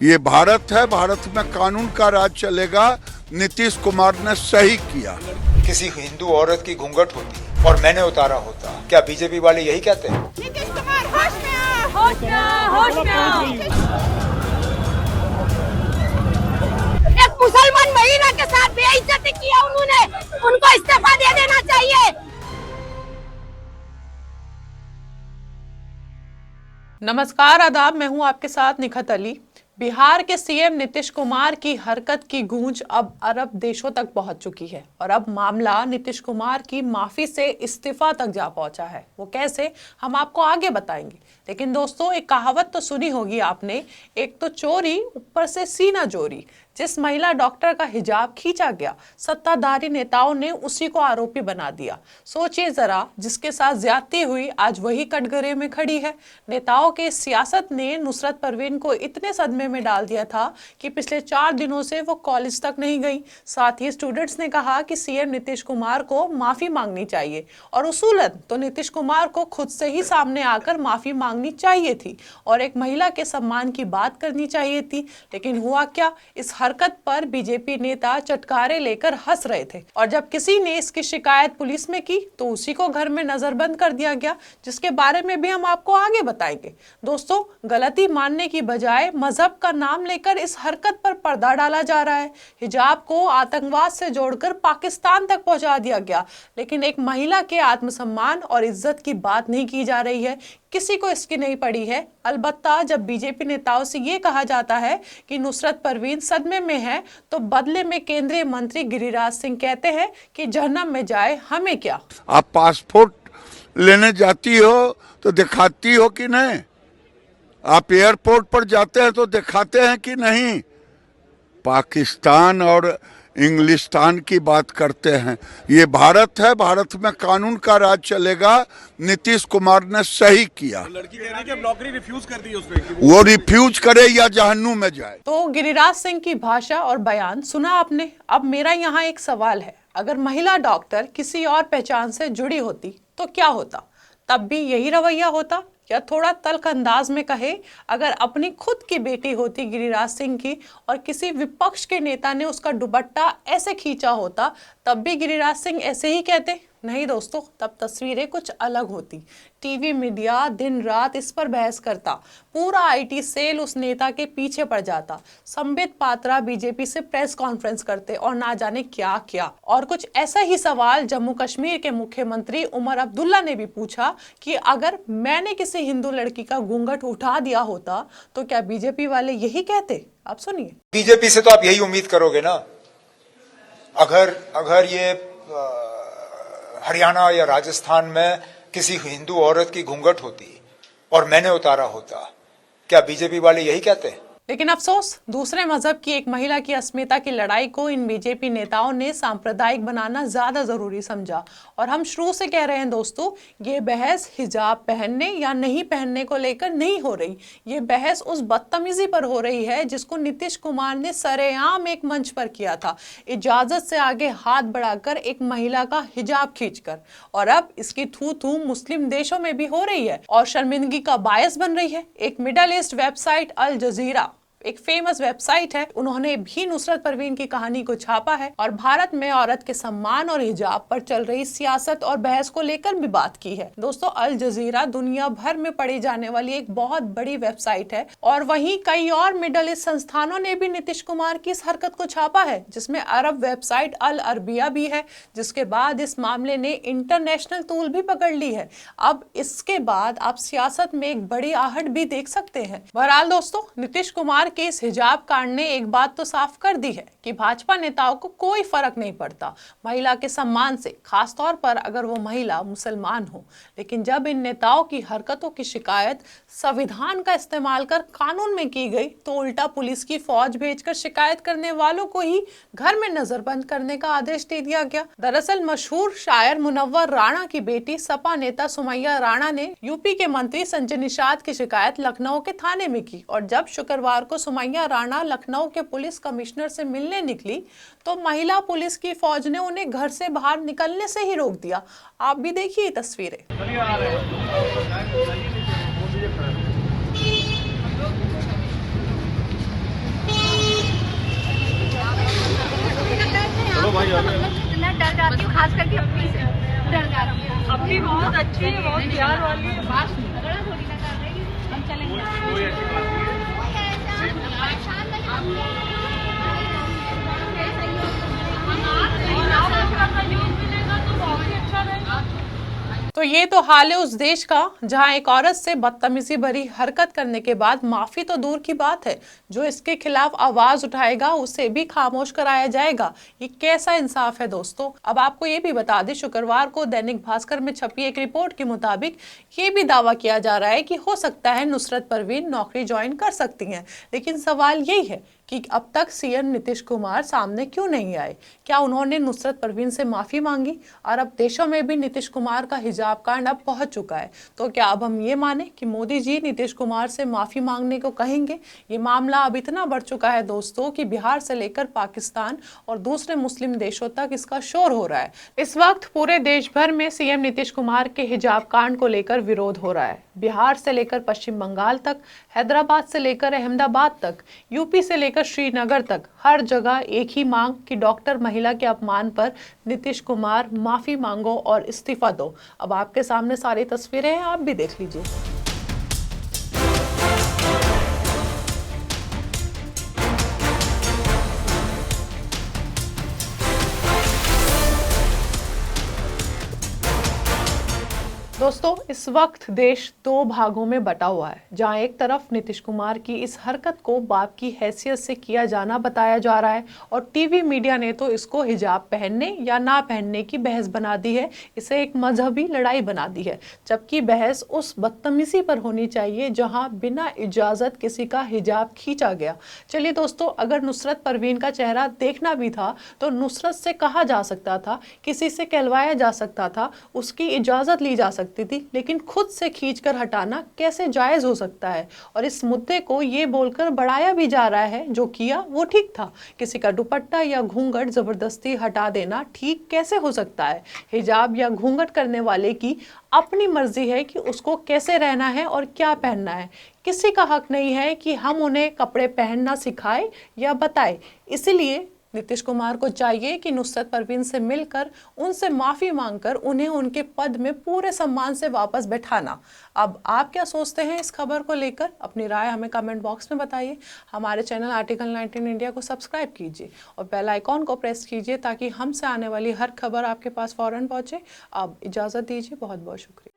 ये भारत है, भारत में कानून का राज चलेगा। नीतीश कुमार ने सही किया। किसी हिंदू औरत की घूंघट होती और मैंने उतारा होता, क्या बीजेपी वाले यही कहते हैं? नीतीश कुमार होश में आ, होश में आ, होश में आ। एक मुसलमान महिला के साथ बेइज्जती किया उन्होंने, उनको इस्तीफा दे देना चाहिए। नमस्कार, आदाब। मैं हूं आपके साथ निखत अली। बिहार के सीएम नीतीश कुमार की हरकत की गूंज अब अरब देशों तक पहुंच चुकी है और अब मामला नीतीश कुमार की माफी से इस्तीफा तक जा पहुंचा है। वो कैसे, हम आपको आगे बताएंगे। लेकिन दोस्तों, एक कहावत तो सुनी होगी आपने, एक तो चोरी ऊपर से सीना चोरी। जिस महिला डॉक्टर का हिजाब खींचा गया, सत्ताधारी नेताओं ने उसी को आरोपी बना दिया। सोचिए जरा, जिसके साथ ज्यादती हुई आज वही कटघरे में खड़ी है। नेताओं के सियासत ने नुसरत परवीन को इतने सदमे में डाल दिया था कि पिछले 4 दिनों से वो कॉलेज तक नहीं गई। साथ ही स्टूडेंट्स ने कहा कि सीएम नीतीश कुमार को माफी मांगनी चाहिए और उसूलन तो नीतीश कुमार को खुद से ही सामने आकर माफी मांगनी चाहिए थी और एक महिला के सम्मान की बात करनी चाहिए थी। लेकिन हुआ क्या, इस हरकत पर बीजेपी नेता चटकारे लेकर हंस रहे थे और जब किसी ने इसकी शिकायत पुलिस में की तो उसी को घर में नजरबंद कर दिया गया, जिसके बारे में भी हम आपको आगे बताएंगे। दोस्तों, गलती मानने की बजाय मजहब का नाम लेकर इस हरकत पर पर्दा डाला जा रहा है। हिजाब को आतंकवाद से जोड़कर पाकिस्तान तक पहुंचा दिया गया, लेकिन एक महिला के आत्मसम्मान और इज्जत की बात नहीं की जा रही है। किसी को इसकी नहीं पड़ी है। अलबत्ता जब बीजेपी नेताओं से ये कहा जाता है कि नुसरत परवीन सदमे में है, तो बदले में केंद्रीय मंत्री गिरिराज सिंह कहते हैं कि जहन्नम में जाए, हमें क्या। आप पासपोर्ट लेने जाती हो तो दिखाती हो कि नहीं? आप एयरपोर्ट पर जाते हैं तो दिखाते हैं कि नहीं? पाकिस्तान और इंग्लिस्तान की बात करते हैं। ये भारत है, भारत में कानून का राज चलेगा। नीतीश कुमार ने सही किया। लड़की कह रही है कि नौकरी रिफ्यूज कर दी उसने। वो रिफ्यूज करे या जहन्नुम में जाए। तो गिरिराज सिंह की भाषा और बयान सुना आपने। अब मेरा यहाँ एक सवाल है, अगर महिला डॉक्टर किसी और पहचान से जुड़ी होती तो क्या होता? तब भी यही रवैया होता? या थोड़ा तल्ख अंदाज में कहे, अगर अपनी खुद की बेटी होती गिरिराज सिंह की और किसी विपक्ष के नेता ने उसका दुपट्टा ऐसे खींचा होता, तब भी गिरिराज सिंह ऐसे ही कहते? नहीं दोस्तों, तब तस्वीरें कुछ अलग होती। टीवी मीडिया दिन रात इस पर बहस करता, पूरा आईटी सेल उस नेता के पीछे पड़ जाता, संबित पात्रा बीजेपी से प्रेस कॉन्फ्रेंस करते और ना जाने क्या क्या। और कुछ ऐसा ही सवाल जम्मू कश्मीर के मुख्यमंत्री उमर अब्दुल्ला ने भी पूछा कि अगर मैंने किसी हिंदू लड़की का घूंघट उठा दिया होता तो क्या बीजेपी वाले यही कहते? आप सुनिए। बीजेपी से तो आप यही उम्मीद करोगे ना। अगर ये हरियाणा या राजस्थान में किसी हिंदू औरत की घूंघट होती और मैंने उतारा होता, क्या बीजेपी वाले यही कहते हैं? लेकिन अफसोस, दूसरे मजहब की एक महिला की अस्मिता की लड़ाई को इन बीजेपी नेताओं ने सांप्रदायिक बनाना ज्यादा जरूरी समझा। और हम शुरू से कह रहे हैं दोस्तों, ये बहस हिजाब पहनने या नहीं पहनने को लेकर नहीं हो रही। ये बहस उस बदतमीजी पर हो रही है जिसको नीतीश कुमार ने सरेआम एक मंच पर किया था, इजाजत से आगे हाथ बढ़ाकर एक महिला का हिजाब खींचकर। और अब इसकी थू थू मुस्लिम देशों में भी हो रही है और शर्मिंदगी का बायस बन रही है। एक मिडल ईस्ट वेबसाइट अल जजीरा, एक फेमस वेबसाइट है, उन्होंने भी नुसरत परवीन की कहानी को छापा है और भारत में औरत के सम्मान और हिजाब पर चल रही सियासत और बहस को लेकर भी बात की है। दोस्तों, अल जजीरा दुनिया भर में पढ़ी जाने वाली एक बहुत बड़ी वेबसाइट है और वहीं कई और मिडल ईस्ट संस्थानों ने भी नीतीश कुमार की इस हरकत को छापा है, जिसमें अरब वेबसाइट अल अरबिया भी है, जिसके बाद इस मामले ने इंटरनेशनल तूल भी पकड़ ली है। अब इसके बाद आप सियासत में एक बड़ी आहट भी देख सकते हैं। बहरहाल दोस्तों, नीतीश कुमार के इस हिजाब कांड ने एक बात तो साफ कर दी है कि भाजपा नेताओं को कोई फर्क नहीं पड़ता महिला के सम्मान से, खासतौर पर अगर वो महिला मुसलमान हो। लेकिन जब इन नेताओं की हरकतों की शिकायत संविधान का इस्तेमाल कर कानून में की गई तो उल्टा पुलिस की फौज भेजकर शिकायत करने वालों को ही घर में नजरबंद करने का आदेश दे दिया गया। दरअसल मशहूर शायर मुनव्वर राणा की बेटी सपा नेता सुमैया राणा ने यूपी के मंत्री संजय निषाद की शिकायत लखनऊ के थाने में की और जब शुक्रवार को सुमैया राणा लखनऊ के पुलिस कमिश्नर से मिलने निकली तो महिला पुलिस की फौज ने उन्हें घर से बाहर निकलने से ही रोक दिया। आप भी देखिए तस्वीरें। मैं डर जाती हूँ, खास करके अपनी से डर जाती हूँ। अपनी बहुत अच्छी है, बहुत प्यार वाली है। हम चलेंगे। तो ये तो हाल है उस देश का जहां एक औरत से बदतमीजी भरी हरकत करने के बाद माफी तो दूर की बात है, जो इसके खिलाफ आवाज उठाएगा उसे भी खामोश कराया जाएगा। ये कैसा इंसाफ है दोस्तों। अब आपको ये भी बता दें, शुक्रवार को दैनिक भास्कर में छपी एक रिपोर्ट के मुताबिक ये भी दावा किया जा रहा है कि हो सकता है नुसरत परवीन नौकरी ज्वाइन कर सकती हैं। लेकिन सवाल यही है कि अब तक सीएम नीतीश कुमार सामने क्यों नहीं आए? क्या उन्होंने नुसरत परवीन से माफी मांगी? अरब देशों में भी नीतीश कुमार का हिजाब कांड अब पहुंच चुका है। तो क्या अब हम ये माने कि मोदी जी नीतीश कुमार से माफी मांगने को कहेंगे? ये मामला अब इतना बढ़ चुका है दोस्तों कि बिहार से लेकर पाकिस्तान और दूसरे मुस्लिम देशों तक इसका शोर हो रहा है। इस वक्त पूरे देश भर में सीएम नीतीश कुमार के हिजाब कांड को लेकर विरोध हो रहा है। बिहार से लेकर पश्चिम बंगाल तक, हैदराबाद से लेकर अहमदाबाद तक, यूपी से लेकर श्रीनगर तक, हर जगह एक ही मांग कि डॉक्टर महिला के अपमान पर नीतीश कुमार माफी मांगो और इस्तीफा दो। अब आपके सामने सारी तस्वीरें हैं, आप भी देख लीजिए। दोस्तों, इस वक्त देश दो भागों में बटा हुआ है, जहां एक तरफ नीतीश कुमार की इस हरकत को बाप की हैसियत से किया जाना बताया जा रहा है और टीवी मीडिया ने तो इसको हिजाब पहनने या ना पहनने की बहस बना दी है, इसे एक मजहबी लड़ाई बना दी है। जबकि बहस उस बदतमीजी पर होनी चाहिए जहां बिना इजाजत किसी का हिजाब खींचा गया। चलिए दोस्तों, अगर नुसरत परवीन का चेहरा देखना भी था तो नुसरत से कहा जा सकता था, किसी से कहलवाया जा सकता था, उसकी इजाजत ली जा सकती थी, लेकिन खुद से खींचकर हटाना कैसे जायज हो सकता है? और इस मुद्दे को ये बोलकर बढ़ाया भी जा रहा है जो किया वो ठीक था। किसी का दुपट्टा या घूंघट जबरदस्ती हटा देना ठीक कैसे हो सकता है? हिजाब या घूंघट करने वाले की अपनी मर्जी है कि उसको कैसे रहना है और क्या पहनना है। किसी का हक नहीं है कि हम उन्हें कपड़े पहनना सिखाए या बताए। इसलिए नीतीश कुमार को चाहिए कि नुसरत परवीन से मिलकर उनसे माफी मांगकर उन्हें उनके पद में पूरे सम्मान से वापस बैठाना। अब आप क्या सोचते हैं इस खबर को लेकर? अपनी राय हमें कमेंट बॉक्स में बताइए। हमारे चैनल आर्टिकल 19 इंडिया को सब्सक्राइब कीजिए और बेल आइकॉन को प्रेस कीजिए ताकि हमसे आने वाली हर खबर आपके पास फौरन पहुंचे। अब इजाजत दीजिए, बहुत बहुत शुक्रिया।